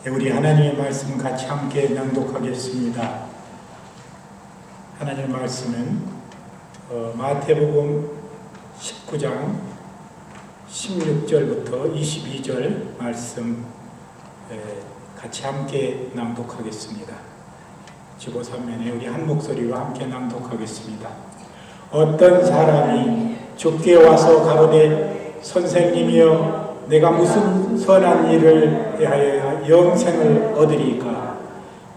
우리 하나님의 말씀 같이 함께 낭독하겠습니다. 하나님의 말씀은 마태복음 19장 16절부터 22절 말씀 같이 함께 낭독하겠습니다. 15산면에 우리 한 목소리로 함께 낭독하겠습니다. 어떤 사람이 주께 와서 가로되 선생님이여 내가 무슨 선한 일을 하여 영생을 얻으리까?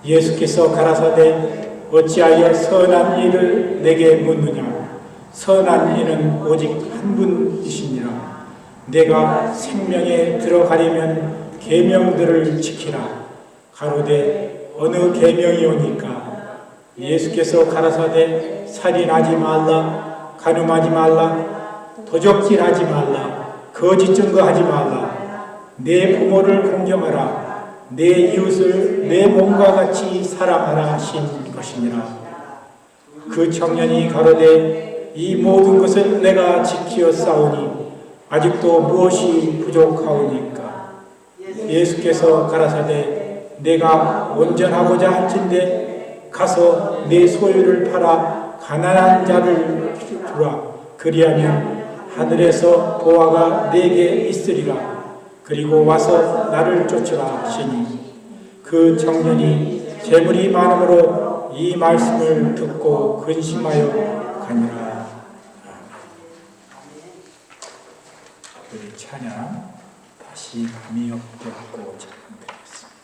예수께서 가라사대 어찌하여 선한 일을 내게 묻느냐? 선한 이는 오직 한 분이시니라. 내가 생명에 들어가려면 계명들을 지키라. 가로되 어느 계명이오니까? 예수께서 가라사대 살인하지 말라, 간음하지 말라, 도적질하지 말라, 거짓 증거하지 말라, 내 부모를 공경하라, 내 이웃을 내 몸과 같이 사랑하라 하신 것이니라. 그 청년이 가로되 이 모든 것을 내가 지키어 싸우니 아직도 무엇이 부족하오니까? 예수께서 가라사대 내가 온전하고자 할진대 가서 내 소유를 팔아 가난한 자를 주라. 그리하면 하늘에서 보화가 내게 있으리라. 그리고 와서 나를 쫓으라 하시니 그 청년이 재물이 많음으로 이 말씀을 듣고 근심하여 가니라. 우리 찬양 다시 감이 없겠고 찬양드리겠습니다.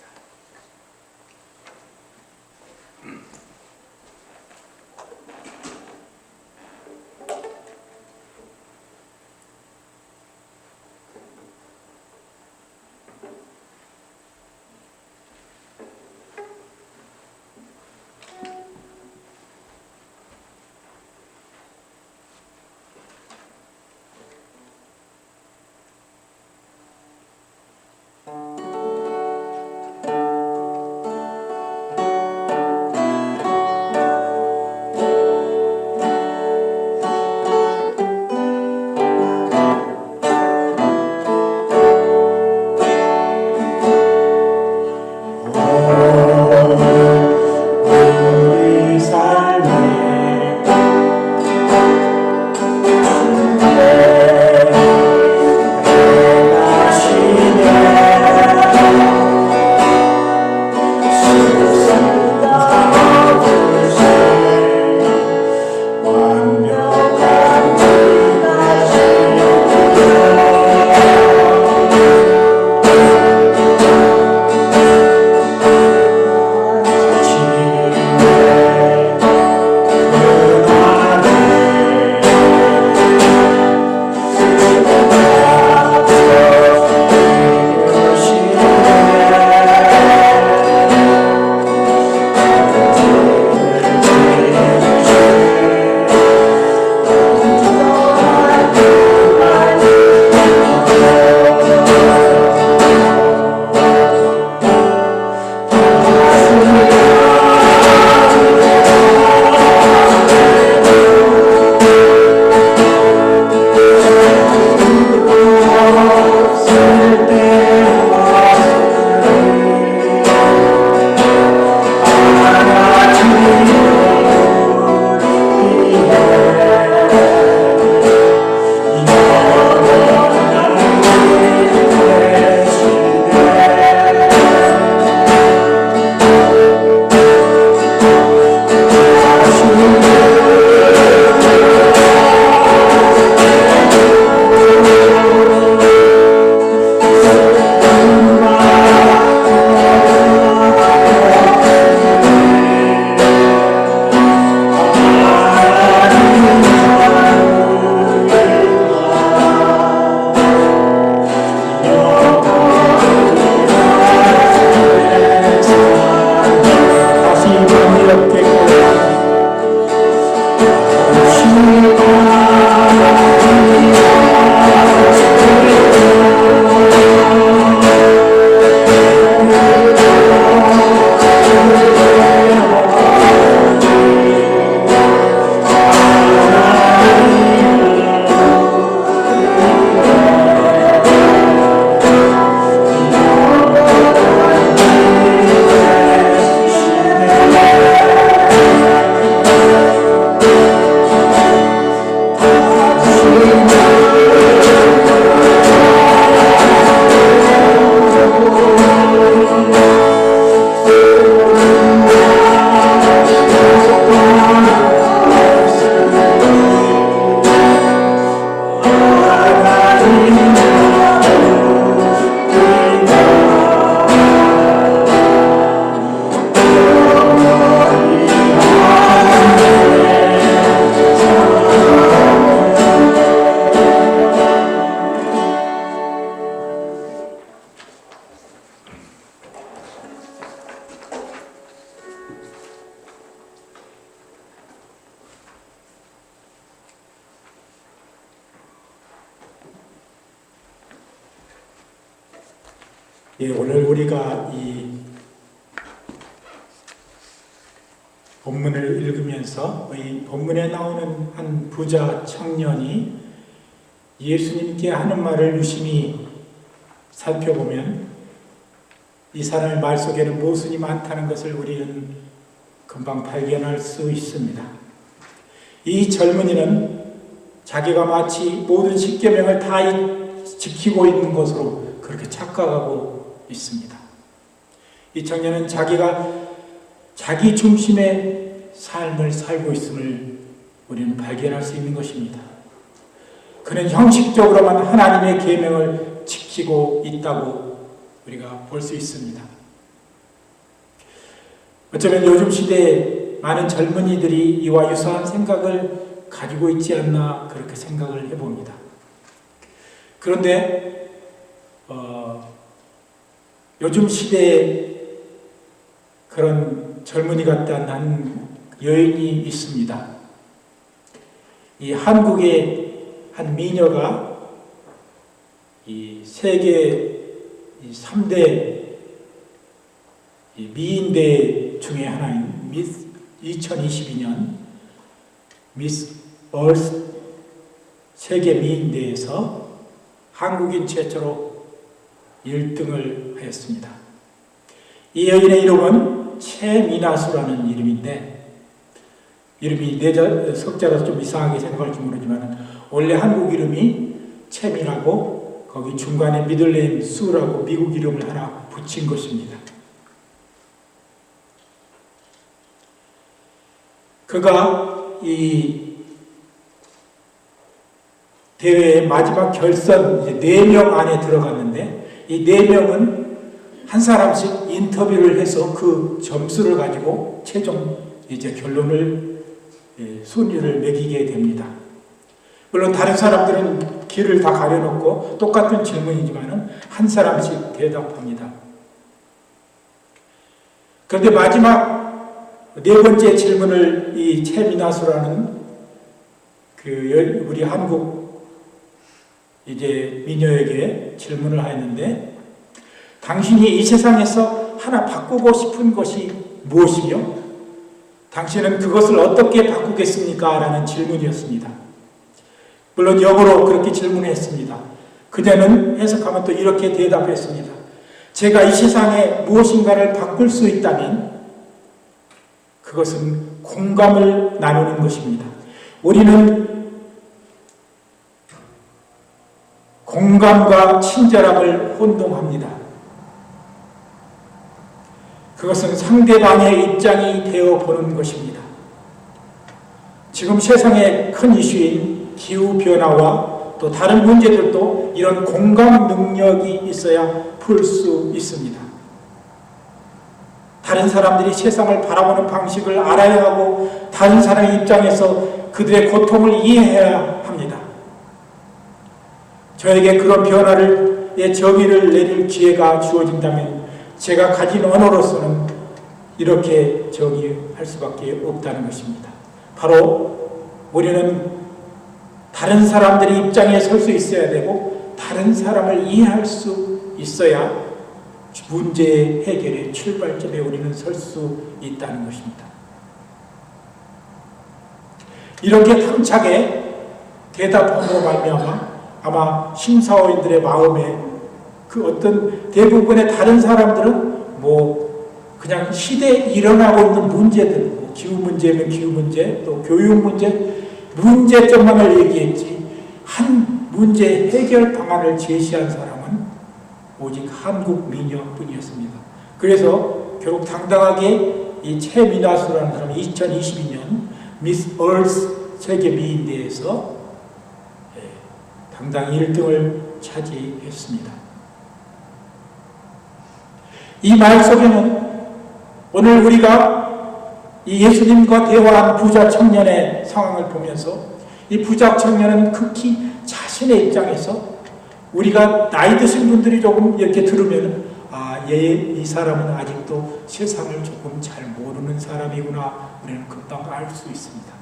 예, 오늘 우리가 이 본문을 읽으면서 이 본문에 나오는 한 부자 청년이 예수님께 하는 말을 유심히 살펴보면 이 사람의 말 속에는 모순이 많다는 것을 우리는 금방 발견할 수 있습니다. 이 젊은이는 자기가 마치 모든 십계명을 다 지키고 있는 것으로 그렇게 착각하고 있습니다. 이 청년은 자기가 자기 중심의 삶을 살고 있음을 우리는 발견할 수 있는 것입니다. 그는 형식적으로만 하나님의 계명을 지키고 있다고 우리가 볼 수 있습니다. 어쩌면 요즘 시대에 많은 젊은이들이 이와 유사한 생각을 가지고 있지 않나 그렇게 생각을 해봅니다. 그런데 요즘 시대에 그런 젊은이 같다는 한 여인이 있습니다. 이 한국의 한 미녀가 이 세계 3대 미인대 중에 하나인 2022년 미스 얼스 세계 미인대에서 한국인 최초로 1등을 하였습니다. 이 여인의 이름은 최미나수라는 이름인데, 이름이 석자라서 좀 이상하게 생각할지 모르지만 원래 한국 이름이 채미라고 거기 중간에 미들네임 수라고 미국 이름을 하나 붙인 것입니다. 그가 이 대회의 마지막 결선 4명 안에 들어갔는데, 이 4명은 한 사람씩 인터뷰를 해서 그 점수를 가지고 최종 결론을 순위를 매기게 됩니다. 물론 다른 사람들은 길을 다 가려놓고 똑같은 질문이지만 한 사람씩 대답합니다. 그런데 마지막 4번째 질문을 이 최미나수라는 우리 한국 미녀에게 질문을 하였는데, 당신이 이 세상에서 하나 바꾸고 싶은 것이 무엇이며 당신은 그것을 어떻게 바꾸겠습니까? 라는 질문이었습니다. 물론 영어로 그렇게 질문했습니다. 그녀는 해석하면 또 이렇게 대답했습니다. 제가 이 세상에 무엇인가를 바꿀 수 있다면 그것은 공감을 나누는 것입니다. 우리는 공감과 친절함을 혼동합니다. 그것은 상대방의 입장이 되어보는 것입니다. 지금 세상의 큰 이슈인 기후변화와 또 다른 문제들도 이런 공감 능력이 있어야 풀 수 있습니다. 다른 사람들이 세상을 바라보는 방식을 알아야 하고 다른 사람의 입장에서 그들의 고통을 이해해야 합니다. 저에게 그런 변화의 정의를 내릴 기회가 주어진다면 제가 가진 언어로서는 이렇게 정의할 수밖에 없다는 것입니다. 바로 우리는 다른 사람들의 입장에 설 수 있어야 되고 다른 사람을 이해할 수 있어야 문제 해결의 출발점에 우리는 설 수 있다는 것입니다. 이렇게 당차게 대답함으로 말미암아 아마 심사위원들의 마음에 그 어떤 대부분의 다른 사람들은 그냥 시대에 일어나고 있는 문제들, 기후 문제면 기후 문제, 또 교육 문제점만을 얘기했지 한 문제 해결 방안을 제시한 사람은 오직 한국 미녀뿐이었습니다. 그래서 결국 당당하게 이 최미나수라는 사람이 2022년 미스 얼스 세계 미인대회에서 당당히 1등을 차지했습니다. 이 말 속에는 오늘 우리가 이 예수님과 대화한 부자 청년의 상황을 보면서 이 부자 청년은 극히 자신의 입장에서 우리가 나이 드신 분들이 조금 이렇게 들으면 이 사람은 아직도 세상을 조금 잘 모르는 사람이구나 우리는 금방 알 수 있습니다.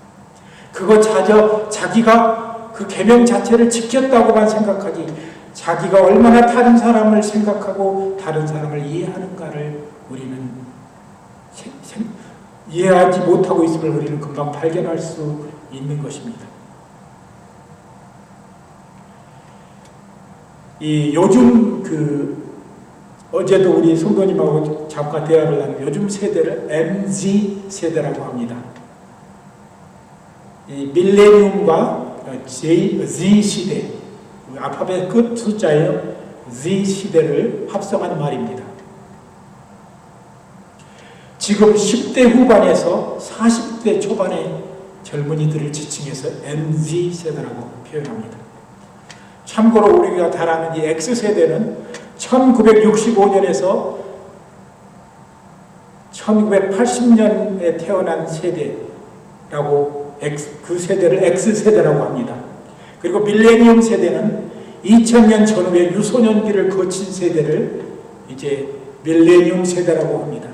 그거 자기가 그 계명 자체를 지켰다고만 생각하지 자기가 얼마나 다른 사람을 생각하고 다른 사람을 이해하는가를 우리는 이해하지 못하고 있음을 우리는 금방 발견할 수 있는 것입니다. 요즘 어제도 우리 성도님하고 잠깐 대화를 나누고 요즘 세대를 MZ 세대라고 합니다. 이 밀레니엄과 Z 시대, 알파벳 끝 숫자예요. Z 시대를 합성한 말입니다. 지금 10대 후반에서 40대 초반의 젊은이들을 지칭해서 MZ 세대라고 표현합니다. 참고로 우리가 잘 아는 이 X세대는 1965년에서 1980년에 태어난 세대라고 그 세대를 X세대라고 합니다. 그리고 밀레니엄 세대는 2000년 전후에 유소년기를 거친 세대를 이제 밀레니엄 세대라고 합니다.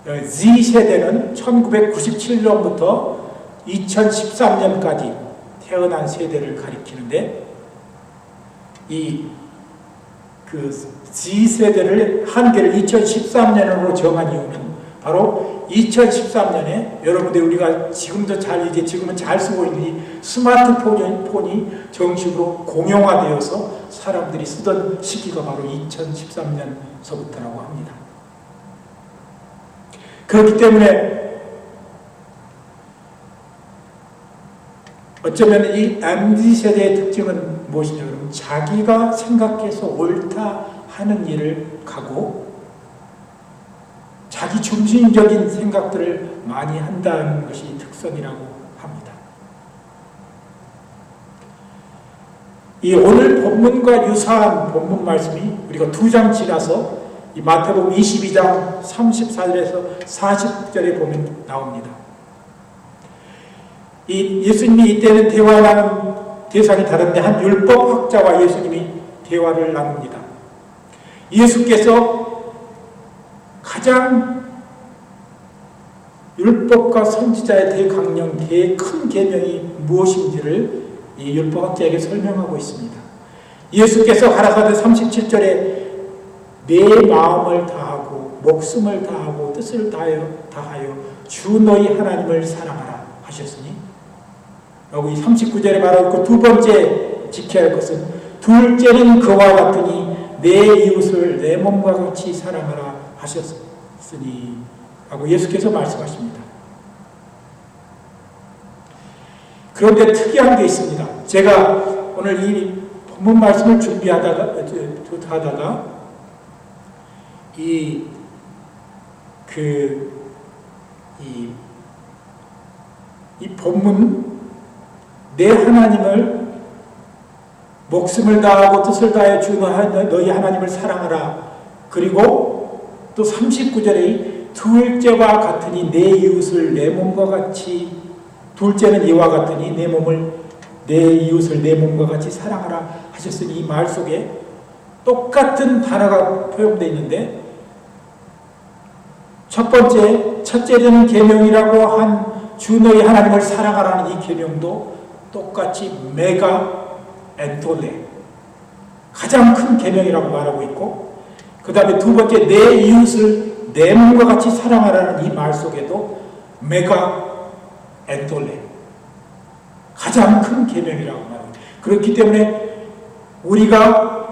Z세대는 1997년부터 2013년까지 태어난 세대를 가리키는데 그 Z세대를 한계를 2013년으로 정한 이유는 바로 2013년에 여러분들 우리가 지금은 잘 쓰고 있는 이 스마트폰이 정식으로 공용화되어서 사람들이 쓰던 시기가 바로 2013년서부터라고 합니다. 그렇기 때문에 어쩌면 이 MZ세대의 특징은 무엇이냐 그러면 자기가 생각해서 옳다 하는 일을 가고 자기 중심적인 생각들을 많이 한다는 것이 특성이라고 합니다. 이 오늘 본문과 유사한 본문 말씀이 우리가 2장 지나서 이 마태복음 22장 34절에서 40절에 보면 나옵니다. 예수님이 이때는 대화하는 대상이 다른데 한 율법학자와 예수님이 대화를 나눕니다. 예수께서 가장 율법과 선지자의 대강령, 대큰 계명이 무엇인지를 이 율법학자에게 설명하고 있습니다. 예수께서 가라사대 37절에 내 마음을 다하고 목숨을 다하고 뜻을 다하여 주 너희 하나님을 사랑하라 하셨으니 여기 39절에 말하고 두 번째 지켜야 할 것은 둘째는 그와 같으니 내 이웃을 내 몸과 같이 사랑하라 하셨으니 라고 예수께서 말씀하십니다. 그런데 특이한 게 있습니다. 제가 오늘 이 본문 말씀을 준비하다가 이 본문 내 하나님을 목숨을 다하고 뜻을 다해 주 너희 하나님을 사랑하라. 그리고 또 39절에 둘째와 같으니 내 이웃을 내 몸과 같이 둘째는 이와 같으니 내 이웃을 내 몸과 같이 사랑하라 하셨으니 이 말 속에 똑같은 단어가 표현되어 있는데 첫째는 계명이라고 한 주 너희 하나님을 사랑하라는 이 계명도 똑같이 메가 엔톨레 가장 큰 계명이라고 말하고 있고 그 다음에 두 번째 내 이웃을 내 몸과 같이 사랑하라는 이 말 속에도 메가 엔톨레 가장 큰 계명이라고 말합니다. 그렇기 때문에 우리가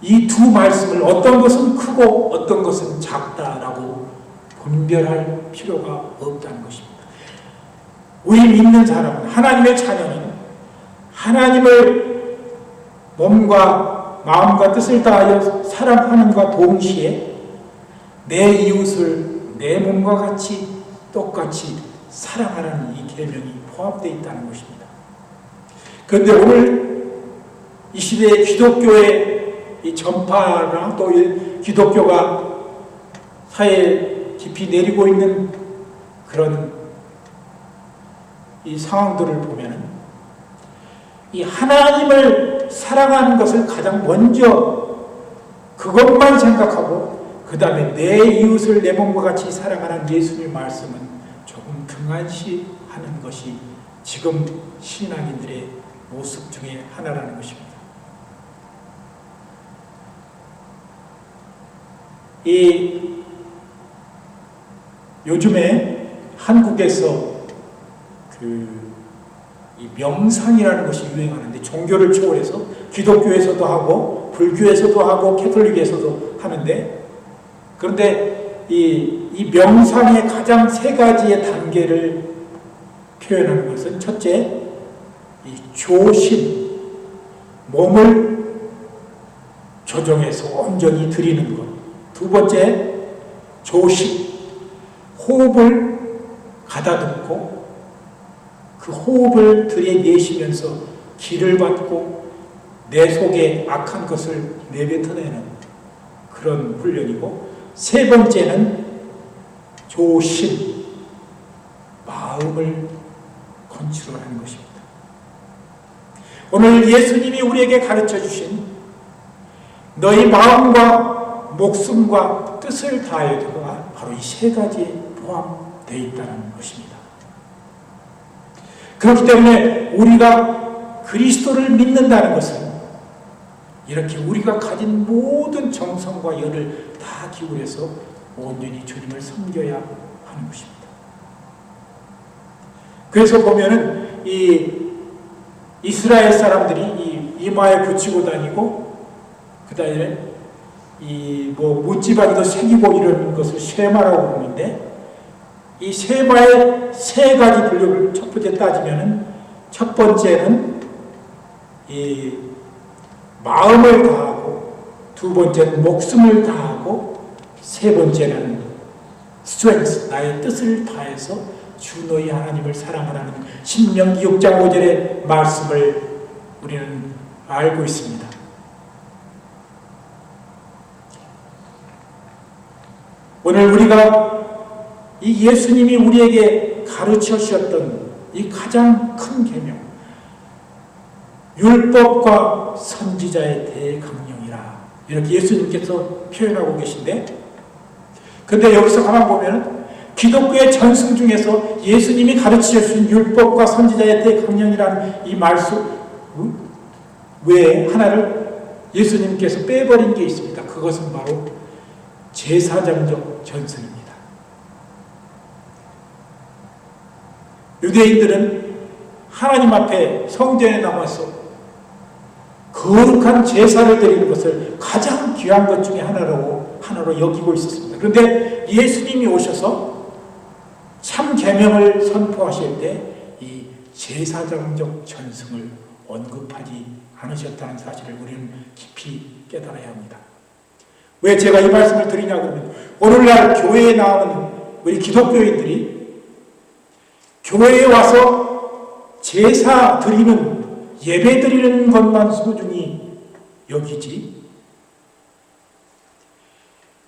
이 두 말씀을 어떤 것은 크고 어떤 것은 작다라고 분별할 필요가 없다는 것입니다. 우리 믿는 사람은 하나님의 자녀는 하나님을 몸과 마음과 뜻을 다하여 사랑하는과 동시에 내 이웃을 내 몸과 같이 똑같이 사랑하라는 이 계명이 포함되어 있다는 것입니다. 그런데 오늘 이 시대의 기독교의 이 전파나 또 기독교가 사회에 깊이 내리고 있는 그런 이 상황들을 보면은 이 하나님을 사랑하는 것을 가장 먼저 그것만 생각하고 그 다음에 내 이웃을 내 몸과 같이 사랑하는 예수님의 말씀은 조금 등한시하는 것이 지금 신앙인들의 모습 중에 하나라는 것입니다. 요즘에 한국에서 이 명상이라는 것이 유행하는데, 종교를 초월해서 기독교에서도 하고 불교에서도 하고 캐톨릭에서도 하는데, 그런데 이 명상의 가장 세 가지의 단계를 표현하는 것은, 첫째, 이 조심, 몸을 조정해서 온전히 들이는 것. 두 번째, 조심, 호흡을 가다듬고 그 호흡을 들이내쉬면서 기를 받고 내 속에 악한 것을 내뱉어내는 그런 훈련이고, 세 번째는 조심, 마음을 컨트롤하는 것입니다. 오늘 예수님이 우리에게 가르쳐 주신 너희 마음과 목숨과 뜻을 다하여가 바로 이 세 가지에 포함되어 있다는 것입니다. 그렇기 때문에 우리가 그리스도를 믿는다는 것은 이렇게 우리가 가진 모든 정성과 열을 다 기울여서 온전히 주님을 섬겨야 하는 것입니다. 그래서 보면은 이 이스라엘 사람들이 이 이마에 붙이고 다니고, 그 다음에 문지방이도 새기고 이런 것을 쉐마라고 부르는데, 이 쉐마의 세 가지 분류를 첫 번째 따지면은, 첫 번째는 이 마음을 다하고, 두 번째는 목숨을 다하고, 세 번째는 스트렝스, 나의 뜻을 다해서 주 너희 하나님을 사랑하라는 신명기 6장 5절의 말씀을 우리는 알고 있습니다. 오늘 우리가 이 예수님이 우리에게 가르쳐 주셨던 이 가장 큰 계명, 율법과 선지자의 대강령이라, 이렇게 예수님께서 표현하고 계신데, 근데 여기서 가만 보면 기독교의 전승 중에서 예수님이 가르쳐 주신 율법과 선지자의 대강령이라는 이 말씀 외에 하나를 예수님께서 빼버린 게 있습니다. 그것은 바로 제사장적 전승입니다. 유대인들은 하나님 앞에 성전에 나와서 거룩한 제사를 드리는 것을 가장 귀한 것 중에 하나로 여기고 있었습니다. 그런데 예수님이 오셔서 참 계명을 선포하실 때 이 제사장적 전승을 언급하지 않으셨다는 사실을 우리는 깊이 깨달아야 합니다. 왜 제가 이 말씀을 드리냐 그러면, 오늘날 교회에 나오는 우리 기독교인들이 교회에 와서 제사 드리는, 예배 드리는 것만 소중히 여기지,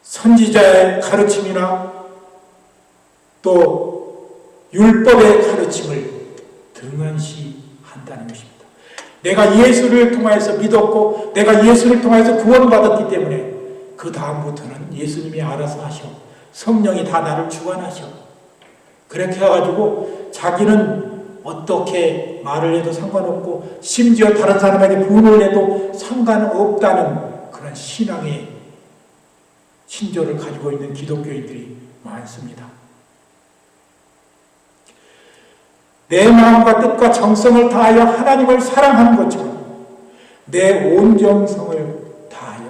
선지자의 가르침이나 또 율법의 가르침을 등한시한다는 것입니다. 내가 예수를 통하여서 믿었고 내가 예수를 통하여서 구원받았기 때문에 그 다음부터는 예수님이 알아서 하셔, 성령이 다 나를 주관하셔, 그렇게 해가지고 자기는 어떻게 말을 해도 상관없고 심지어 다른 사람에게 분을 해도 상관없다는 그런 신앙의 신조를 가지고 있는 기독교인들이 많습니다. 내 마음과 뜻과 정성을 다하여 하나님을 사랑하는 것처럼 내 온 정성을 다하여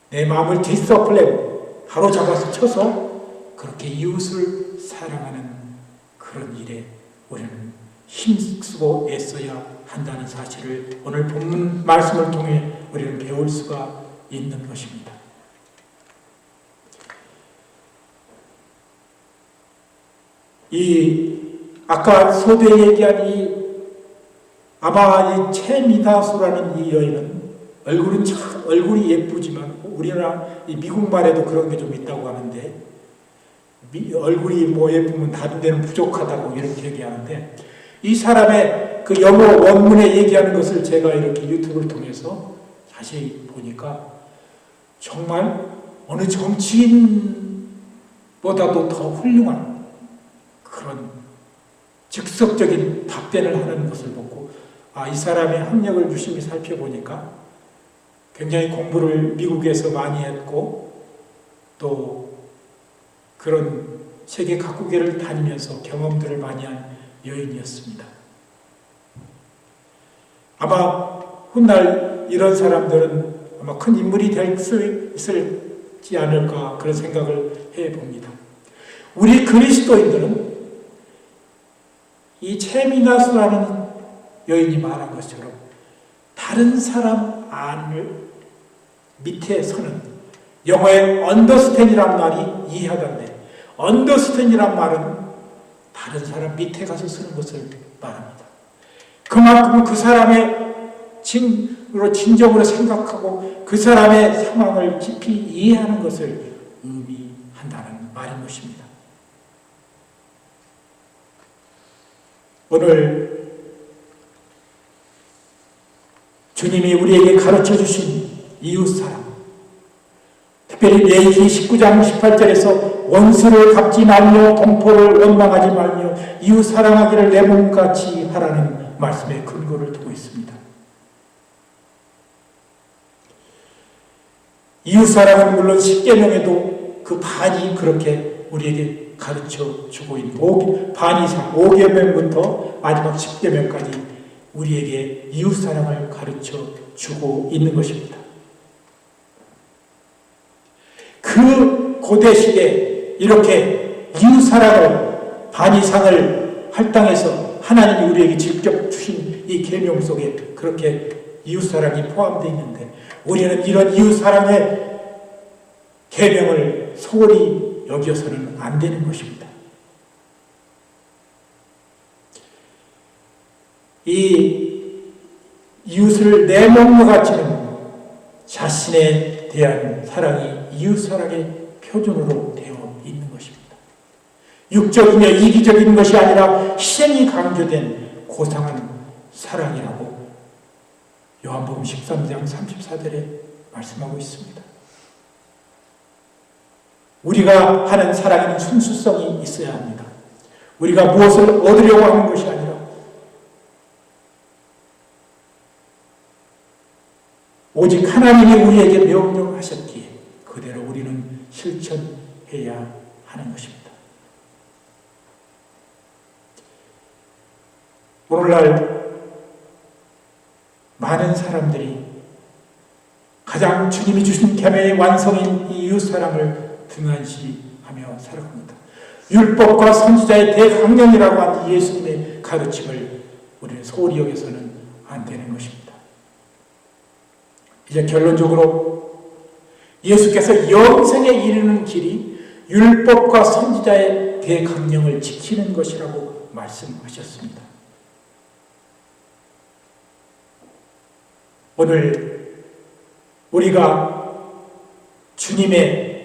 내 마음을 디서플레, 바로잡아서 쳐서 그렇게 이웃을 사랑하는 그런 일에 우리는 힘쓰고 애써야 한다는 사실을 오늘 본문 말씀을 통해 우리는 배울 수가 있는 것입니다. 아까 서두에 얘기한 아마 이 채미다수라는 이 여인은 얼굴이 예쁘지만, 우리나라 미국 말에도 그런 게 좀 있다고 하는데, 얼굴이 예쁘면 다른 데는 부족하다고 이렇게 얘기하는데, 이 사람의 그 영어 원문에 얘기하는 것을 제가 이렇게 유튜브를 통해서 자세히 보니까 정말 어느 정치인보다도 더 훌륭한 그런 즉석적인 답변을 하는 것을 보고 이 사람의 학력을 유심히 살펴보니까 굉장히 공부를 미국에서 많이 했고 또 그런 세계 각국을 다니면서 경험들을 많이 한 여인이었습니다. 아마 훗날 이런 사람들은 아마 큰 인물이 될 수 있을지 않을까 그런 생각을 해봅니다. 우리 그리스도인들은 이 채미나스라는 여인이 말한 것처럼 다른 사람 안을 밑에 서는 영어의 understand이란 말이 이해하던데 understand이란 말은 다른 사람 밑에 가서 서는 것을 말합니다. 그만큼 그 사람의 진정으로 생각하고 그 사람의 상황을 깊이 이해하는 것을 의미한다는 말인 것입니다. 오늘 주님이 우리에게 가르쳐 주신 이웃사랑, 특별히 레위기 19장 18절에서 원수를 갚지 말며 동포를 원망하지 말며 이웃사랑하기를 내 몸같이 하라는 말씀에 근거를 두고 있습니다. 이웃사랑은 물론 10계명에도 그 반이 그렇게 우리에게 가르쳐 주고 있는 반 이상 5계명부터 마지막 10계명까지 우리에게 이웃사랑을 가르쳐 주고 있는 것입니다. 그 고대시대에 이렇게 이웃사랑을 반 이상을 할당해서 하나님이 우리에게 직접 주신 이 계명 속에 그렇게 이웃사랑이 포함되어 있는데 우리는 이런 이웃사랑의 계명을 소홀히 여겨서는 안 되는 것입니다. 이 이웃을 내 몸과 같이는 자신에 대한 사랑이 이웃사랑의 표준으로 되어 있는 것입니다. 육적이며 이기적인 것이 아니라 희생이 강조된 고상한 사랑이라고 요한복음 13장 34절에 말씀하고 있습니다. 우리가 하는 사랑에는 순수성이 있어야 합니다. 우리가 무엇을 얻으려고 하는 것이 아니라 오직 하나님이 우리에게 명령하셨기에 그대로 우리는 실천해야 하는 것입니다. 오늘날 많은 사람들이 가장 주님이 주신 계명의 완성인 이 이웃사랑을 등한시하며 살아갑니다. 율법과 선지자의 대강령이라고 하는 예수님의 가르침을 우리는 소홀히 여겨서는 안 되는 것입니다. 이제 결론적으로 예수께서 영생에 이르는 길이 율법과 선지자의 대강령을 지키는 것이라고 말씀하셨습니다. 오늘 우리가 주님의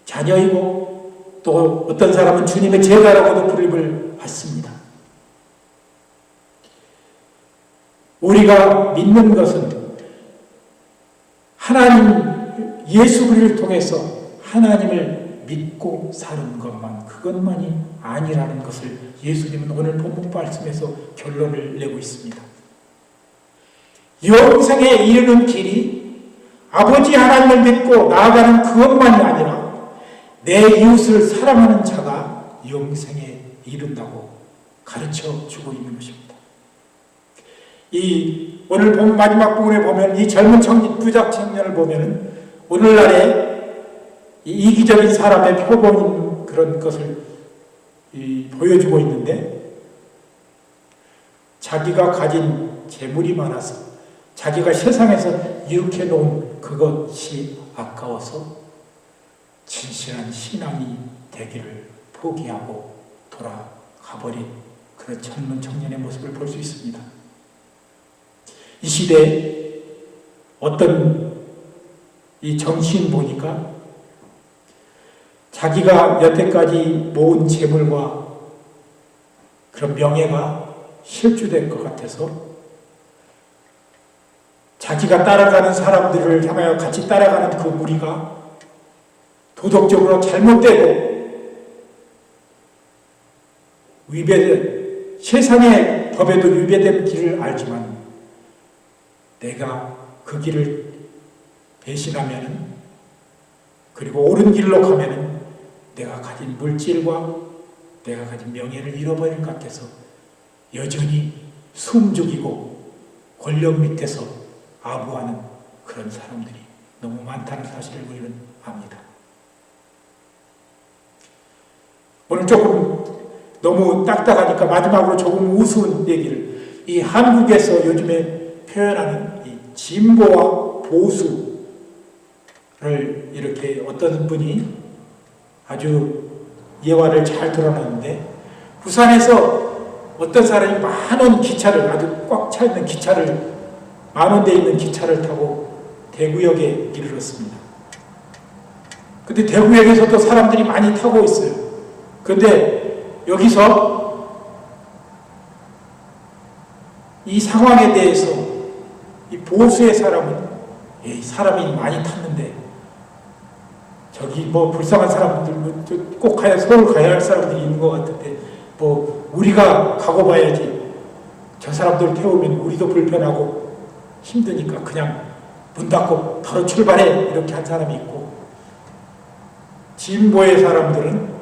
자녀이고 또 어떤 사람은 주님의 제자라고도 부름을 받습니다. 우리가 믿는 것은 하나님 예수 그리스도를 통해서 하나님을 믿고 사는 것만 그것만이 아니라는 것을 예수님은 오늘 본문 말씀에서 결론을 내고 있습니다. 영생에 이르는 길이 아버지 하나님을 믿고 나아가는 그것만이 아니라 내 이웃을 사랑하는 자가 영생에 이른다고 가르쳐 주고 있는 것입니다. 이 오늘 본 마지막 부분에 보면 이 젊은 부자 청년을 보면은 오늘날의 이 이기적인 사람의 표본인 그런 것을 보여주고 있는데 자기가 가진 재물이 많아서 자기가 세상에서 이룩해 놓은 그것이 아까워서 진실한 신앙이 되기를 포기하고 돌아가버린 그런 젊은 청년의 모습을 볼 수 있습니다. 이 시대에 어떤 이 정치인 보니까 자기가 여태까지 모은 재물과 그런 명예가 실주된 것 같아서 자기가 따라가는 사람들을 향하여 같이 따라가는 그 무리가 도덕적으로 잘못되고 위배된 세상의 법에도 위배된 길을 알지만 내가 그 길을 배신하면은, 그리고 옳은 길로 가면은 내가 가진 물질과 내가 가진 명예를 잃어버릴 것 같아서 여전히 숨죽이고 권력 밑에서 아부하는 그런 사람들이 너무 많다는 사실을 우리는 압니다. 오늘 조금 너무 딱딱하니까 마지막으로 조금 우스운 얘기를, 이 한국에서 요즘에 표현하는 이 진보와 보수를 이렇게 어떤 분이 아주 예화를 잘 드러냈는데, 부산에서 어떤 사람이 많은 기차를, 아주 꽉 차 있는 기차를, 만원 대 있는 기차를 타고 대구역에 이르렀습니다. 근데 대구역에서도 사람들이 많이 타고 있어요. 근데 여기서 이 상황에 대해서 이 보수의 사람은, 사람이 많이 탔는데 저기 뭐 불쌍한 사람들, 꼭 가야, 서울 가야 할 사람들이 있는 것 같은데 뭐 우리가 가고 봐야지, 저 사람들 태우면 우리도 불편하고 힘드니까 그냥 문 닫고 바로 출발해, 이렇게 한 사람이 있고, 진보의 사람들은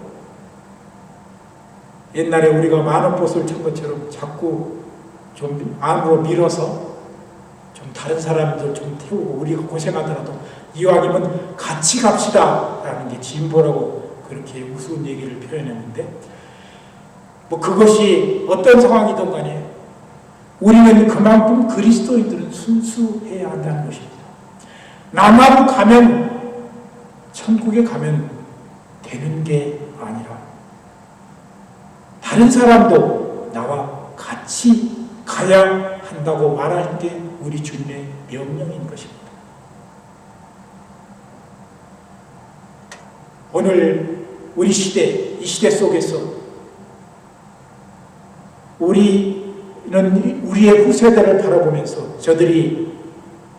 옛날에 우리가 만원봇을 찬 것처럼 자꾸 좀 안으로 밀어서 좀 다른 사람들 좀 태우고, 우리가 고생하더라도 이왕이면 같이 갑시다 라는 게 진보라고 그렇게 우스운 얘기를 표현했는데, 뭐 그것이 어떤 상황이든 간에 우리는 그만큼 그리스도인들은 순수해야 한다는 것입니다. 나만 가면, 천국에 가면 되는 게 아니라 다른 사람도 나와 같이 가야 한다고 말할 때 우리 주님의 명령인 것입니다. 오늘 우리 시대, 이 시대 속에서 우리는 우리의 후세대를 바라보면서 저들이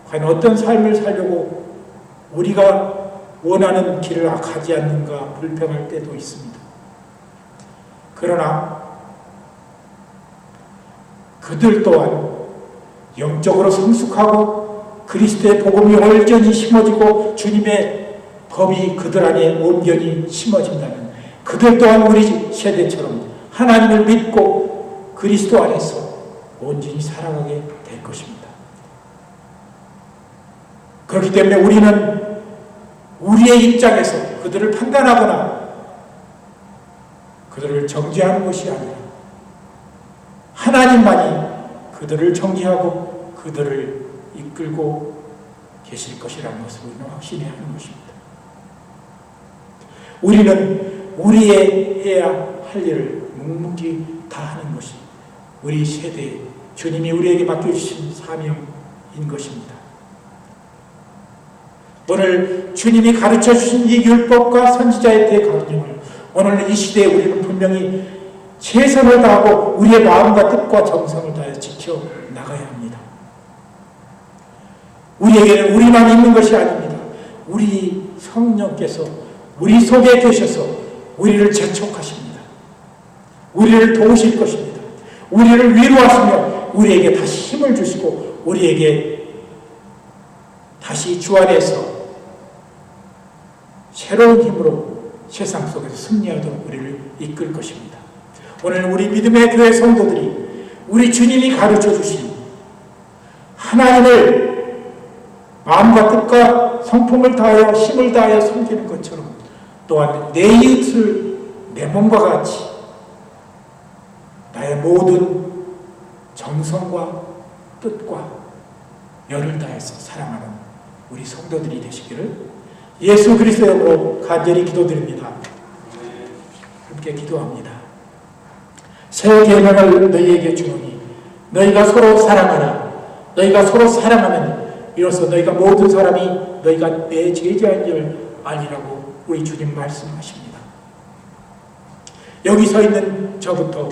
과연 어떤 삶을 살려고 우리가 원하는 길을 가지 않는가 불평할 때도 있습니다. 그러나 그들 또한 영적으로 성숙하고 그리스도의 복음이 온전히 심어지고 주님의 법이 그들 안에 온전히 심어진다면 그들 또한 우리 세대처럼 하나님을 믿고 그리스도 안에서 온전히 살아가게 될 것입니다. 그렇기 때문에 우리는 우리의 입장에서 그들을 판단하거나 그들을 정죄하는 것이 아니라 하나님만이 그들을 정죄하고 그들을 이끌고 계실 것이라는 것을 우리는 확신해야 하는 것입니다. 우리는 우리의 해야 할 일을 묵묵히 다하는 것이 우리 세대에 주님이 우리에게 맡겨주신 사명인 것입니다. 오늘 주님이 가르쳐주신 이 율법과 선지자의 대강령을 오늘 이 시대에 우리는 분명히 최선을 다하고 우리의 마음과 뜻과 정성을 다해 지켜나가야 합니다. 우리에게는 우리만 있는 것이 아닙니다. 우리 성령께서 우리 속에 계셔서 우리를 재촉하십니다. 우리를 도우실 것입니다. 우리를 위로하시며 우리에게 다시 힘을 주시고 우리에게 다시 주 안에서 새로운 힘으로 세상 속에서 승리하도록 우리를 이끌 것입니다. 오늘 우리 믿음의 교회 성도들이 우리 주님이 가르쳐 주신 하나님을 마음과 뜻과 성품을 다하여 힘을 다하여 섬기는 것처럼 또한 내 이웃을 내 몸과 같이 나의 모든 정성과 뜻과 열을 다해서 사랑하는 우리 성도들이 되시기를 예수 그리스도의 이름으로 간절히 기도드립니다. 함께 기도합니다. 새 계명을 너희에게 주노니 너희가 서로 사랑하라. 너희가 서로 사랑하면 이로써 너희가 모든 사람이 너희가 내 제자인 줄 아니라고 우리 주님 말씀하십니다. 여기 서 있는 저부터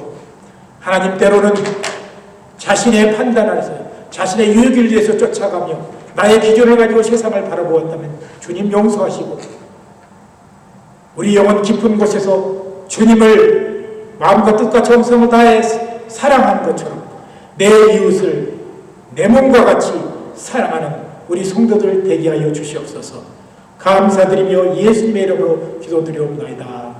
하나님 때로는 자신의 판단 안에서 자신의 유익을 위해서 쫓아가며 나의 기준을 가지고 세상을 바라보았다면 주님 용서하시고 우리 영혼 깊은 곳에서 주님을 마음과 뜻과 정성을 다해 사랑하는 것처럼 내 이웃을 내 몸과 같이 사랑하는 우리 성도들 되게 하여 주시옵소서. 감사드리며 예수님의 이름으로 기도드리옵나이다.